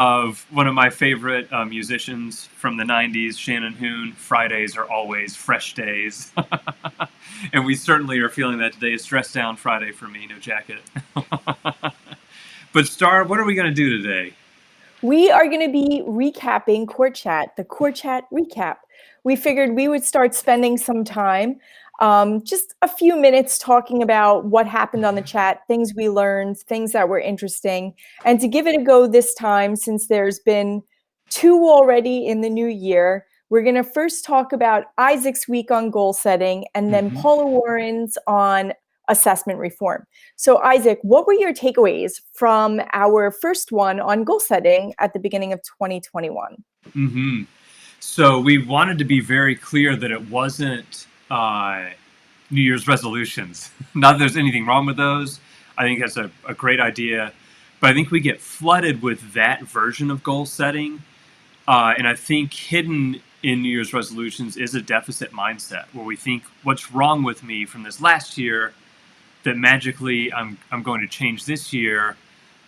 Of one of my favorite musicians from the 90s, Shannon Hoon. Fridays are always fresh days. And we certainly are feeling that today. It's Dress Down Friday for me, no jacket. But Star, what are we going to do today? We are going to be recapping Court Chat, the Court Chat recap. We figured we would start spending some time, just a few minutes talking about what happened on the chat, things we learned, things that were interesting. And to give it a go this time, since there's been two already in the new year, we're going to first talk about Isaac's week on goal setting and then Paula Warren's on assessment reform. So Isaac, what were your takeaways from our first one on goal setting at the beginning of 2021? So we wanted to be very clear that it wasn't New Year's resolutions. Not that there's anything wrong with those. I think that's a great idea. But I think we get flooded with that version of goal setting. And I think hidden in New Year's resolutions is a deficit mindset where we think, what's wrong with me from this last year that magically I'm going to change this year.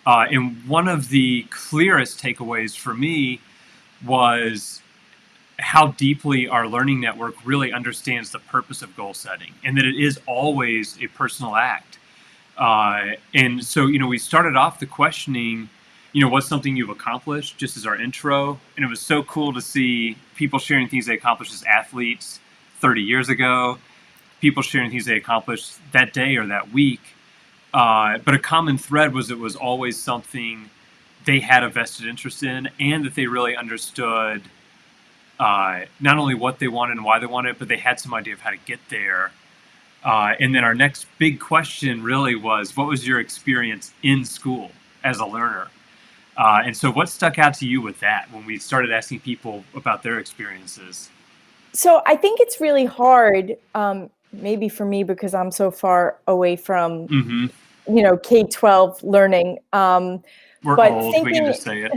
And one of the clearest takeaways for me was how deeply our learning network really understands the purpose of goal setting and that it is always a personal act. And so, we started off the questioning, what's something you've accomplished, just as our intro. And it was so cool to see people sharing things they accomplished as athletes 30 years ago, people sharing things they accomplished that day or that week. But a common thread was it was always something they had a vested interest in and that they really understood not only what they wanted and why they wanted it, but they had some idea of how to get there. And then our next big question really was, what was your experience in school as a learner? And so what stuck out to you with that when we started asking people about their experiences? So I think it's really hard, maybe for me because I'm so far away from, K-12 learning. We're but old, we can just say it.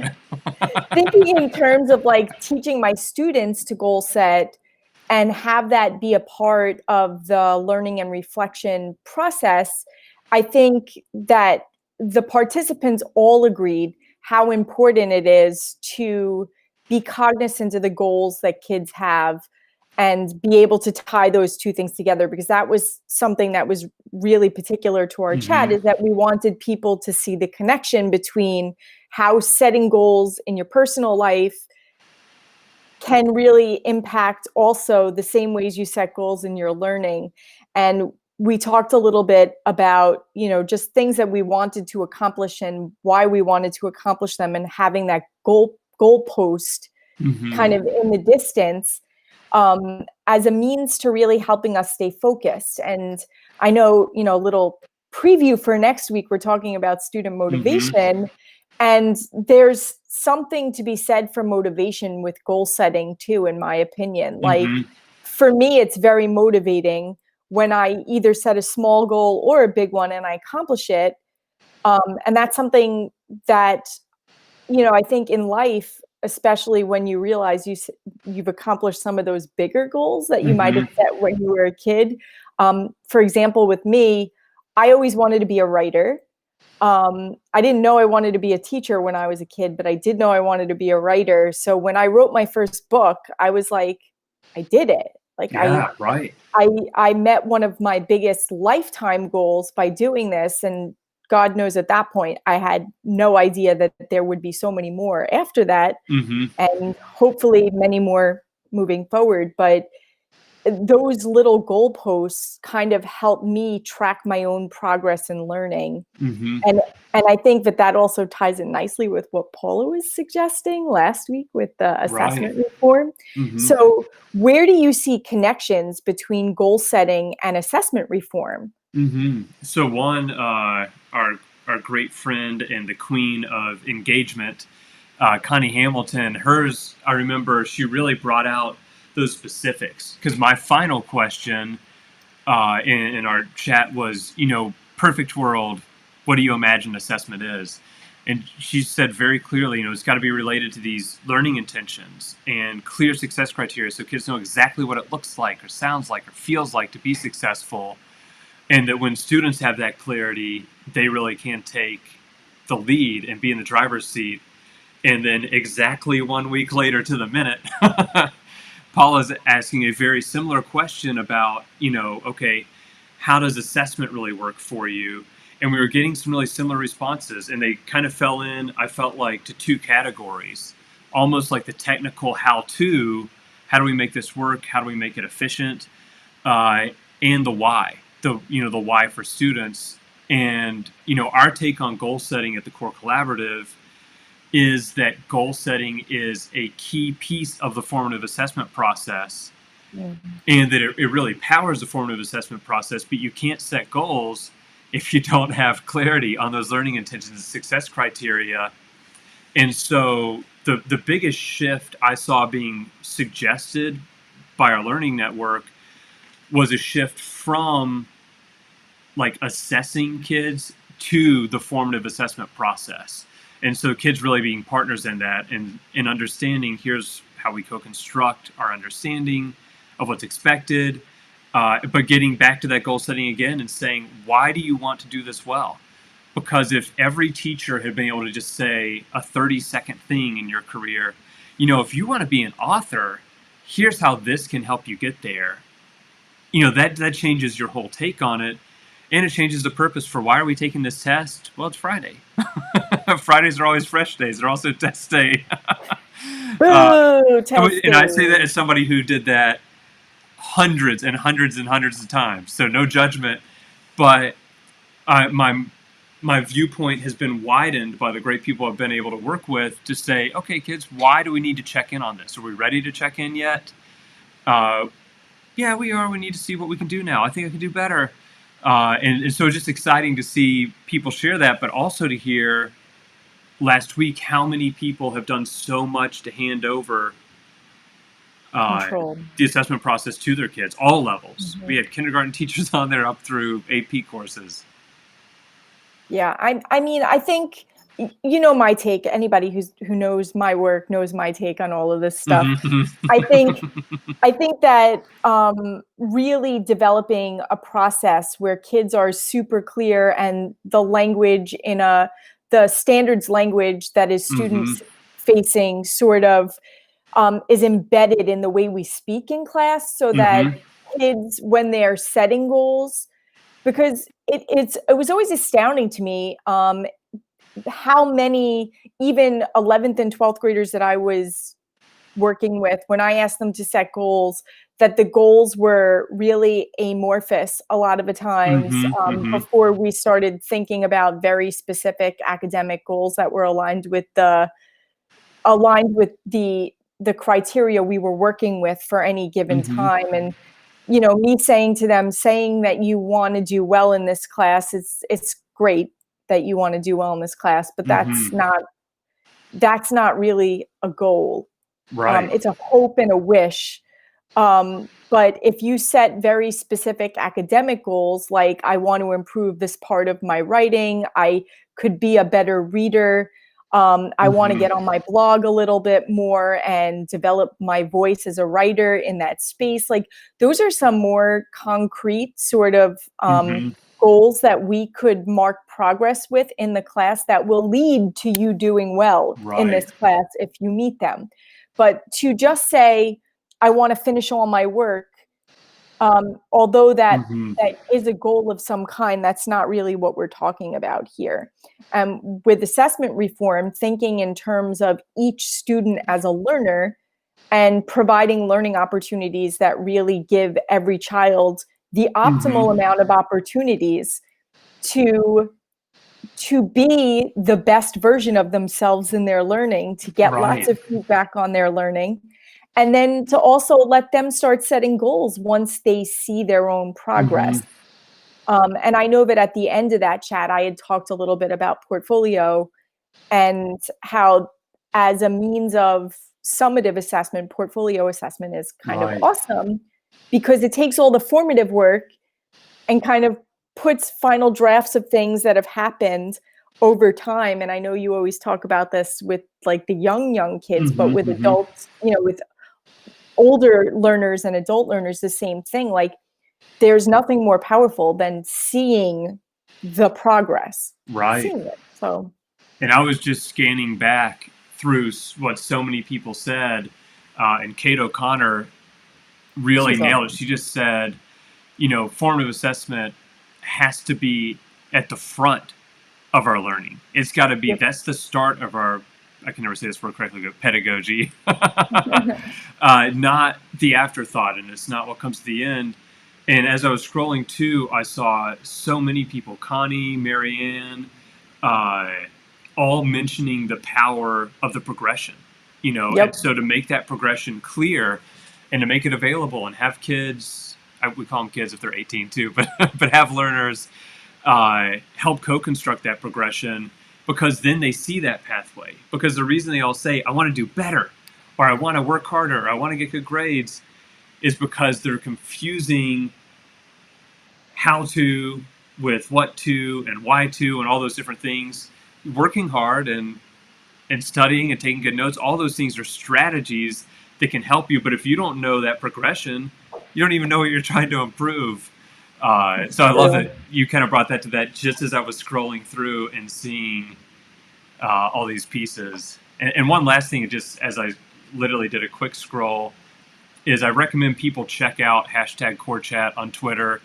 Thinking in terms of like teaching my students to goal set and have that be a part of the learning and reflection process, I think that the participants all agreed how important it is to be cognizant of the goals that kids have and be able to tie those two things together, because that was something that was really particular to our chat, is that we wanted people to see the connection between how setting goals in your personal life can really impact also the same ways you set goals in your learning. And we talked a little bit about, just things that we wanted to accomplish and why we wanted to accomplish them, and having that goalpost kind of in the distance as a means to really helping us stay focused. And I know, a little preview for next week, we're talking about student motivation. And there's something to be said for motivation with goal setting too, in my opinion. Like for me, it's very motivating when I either set a small goal or a big one and I accomplish it. And that's something that, I think in life, especially when you realize you've accomplished some of those bigger goals that you might have set when you were a kid. For example, with me, I always wanted to be a writer. I didn't know I wanted to be a teacher when I was a kid, but I did know I wanted to be a writer. So when I wrote my first book, I was like, I did it. Like, I met one of my biggest lifetime goals by doing this. And God knows at that point, I had no idea that there would be so many more after that, and hopefully many more moving forward. But those little goalposts kind of help me track my own progress in learning. And I think that also ties in nicely with what Paula was suggesting last week with the assessment reform. So where do you see connections between goal setting and assessment reform? So one, our great friend and the queen of engagement, Connie Hamilton, hers, I remember she really brought out those specifics, because my final question in our chat was, perfect world, what do you imagine assessment is? And she said very clearly, it's got to be related to these learning intentions and clear success criteria, so kids know exactly what it looks like or sounds like or feels like to be successful. And that when students have that clarity, they really can take the lead and be in the driver's seat. And then exactly 1 week later to the minute, Paula's asking a very similar question about, okay, how does assessment really work for you? And we were getting some really similar responses, and they kind of fell in, I felt like, to two categories, almost like the technical how do we make this work? How do we make it efficient? And the why, the why for students. And, our take on goal setting at the Core Collaborative is that goal setting is a key piece of the formative assessment process, and that it really powers the formative assessment process, but you can't set goals if you don't have clarity on those learning intentions and success criteria. And so the biggest shift I saw being suggested by our learning network was a shift from like assessing kids to the formative assessment process. And so kids really being partners in that, and understanding here's how we co-construct our understanding of what's expected, but getting back to that goal setting again and saying, why do you want to do this well? Because if every teacher had been able to just say a 30-second thing in your career, if you want to be an author, here's how this can help you get there. That changes your whole take on it. And it changes the purpose for why are we taking this test? Well, it's Friday. Fridays are always fresh days. They're also test day. Boo, test and I day. say that as somebody who did that hundreds and hundreds and hundreds of times. So no judgment. But my viewpoint has been widened by the great people I've been able to work with to say, okay, kids, why do we need to check in on this? Are we ready to check in yet? Yeah, we are. We need to see what we can do now. I think I can do better. And so it's just exciting to see people share that, but also to hear last week how many people have done so much to hand over the assessment process to their kids, all levels. We had kindergarten teachers on there up through AP courses. Yeah, I mean, I think, my take. Anybody who knows my work knows my take on all of this stuff. I think that really developing a process where kids are super clear and the language the standards language that is students facing sort of is embedded in the way we speak in class, so that kids, when they're setting goals, because it was always astounding to me how many even 11th and 12th graders that I was working with, when I asked them to set goals, that the goals were really amorphous a lot of the times before we started thinking about very specific academic goals that were aligned with the criteria we were working with for any given time. And me saying to them, saying that you want to do well in this class, it's great that you want to do well in this class, but that's not really a goal. Right. It's a hope and a wish. But if you set very specific academic goals, like I want to improve this part of my writing, I could be a better reader, I want to get on my blog a little bit more and develop my voice as a writer in that space. Like, those are some more concrete sort of goals that we could mark progress with in the class that will lead to you doing well in this class if you meet them. But to just say, I want to finish all my work, although that is a goal of some kind, that's not really what we're talking about here. With assessment reform, thinking in terms of each student as a learner and providing learning opportunities that really give every child the optimal amount of opportunities to be the best version of themselves in their learning, to get lots of feedback on their learning, and then to also let them start setting goals once they see their own progress. And I know that at the end of that chat, I had talked a little bit about portfolio and how, as a means of summative assessment, portfolio assessment is kind of awesome, because it takes all the formative work and kind of puts final drafts of things that have happened over time. And I know you always talk about this with like the young kids, but with adults, with older learners and adult learners, the same thing. Like, there's nothing more powerful than seeing the progress. Seeing it. So. And I was just scanning back through what so many people said, and Kate O'Connor really She's nailed it. awesome. She just said, you know, formative assessment has to be at the front of our learning. It's got to be, Yep. that's the start of our, I can never say this word correctly, but pedagogy, not the afterthought, and it's not what comes to the end. And as I was scrolling too, I saw so many people, Connie, Marianne, uh, all mentioning the power of the progression, you know, and Yep. so to make that progression clear and to make it available and have kids, we call them kids if they're 18 too, but have learners help co-construct that progression, because then they see that pathway. Because the reason they all say, I want to do better, or I want to work harder, or I want to get good grades, is because they're confusing how to with what to and why to and all those different things. Working hard and studying and taking good notes, all those things are strategies that can help you. But if you don't know that progression, you don't even know what you're trying to improve. So I love True. that you kind of brought that to that just as I was scrolling through and seeing all these pieces. And one last thing, just as I literally did a quick scroll, is I recommend people check out #CoreChat on Twitter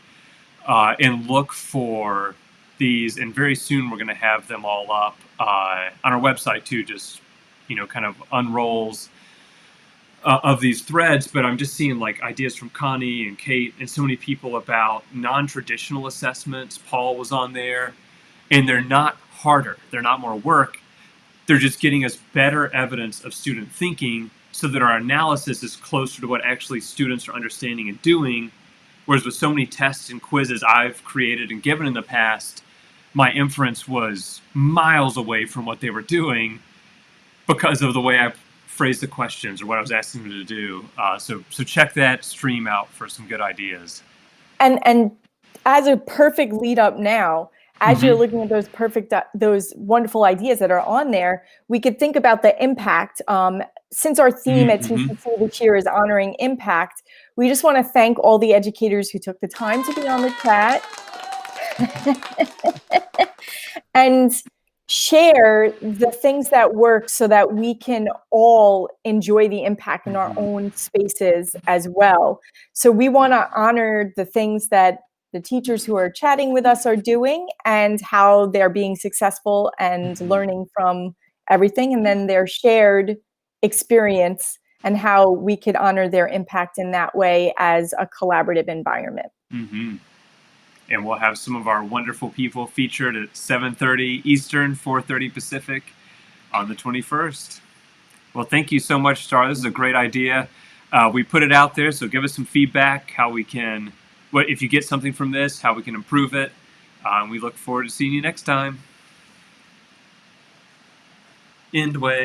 and look for these. And very soon we're going to have them all up on our website too. Just, you know, kind of unrolls of these threads. But I'm just seeing like ideas from Connie and Kate and so many people about non-traditional assessments. Paul was on there, and they're not harder. They're not more work. They're just getting us better evidence of student thinking so that our analysis is closer to what actually students are understanding and doing. Whereas with so many tests and quizzes I've created and given in the past, my inference was miles away from what they were doing because of the way I phrased the questions or what I was asking them to do. So check that stream out for some good ideas. And as a perfect lead up now, as you're Mm-hmm. looking at those wonderful ideas that are on there, we could think about the impact. Since our theme at Mm-hmm. TCC this year is honoring impact, we just want to thank all the educators who took the time to be on the chat and share the things that work so that we can all enjoy the impact in our own spaces as well. So we want to honor the things that the teachers who are chatting with us are doing and how they're being successful and learning from everything, and then their shared experience and how we could honor their impact in that way as a collaborative environment. Mm-hmm. And we'll have some of our wonderful people featured at 7:30 Eastern, 4:30 Pacific on the 21st. Well, thank you so much, Star. This is a great idea. We put it out there, so give us some feedback, how we can, what if you get something from this, how we can improve it. We look forward to seeing you next time. End way.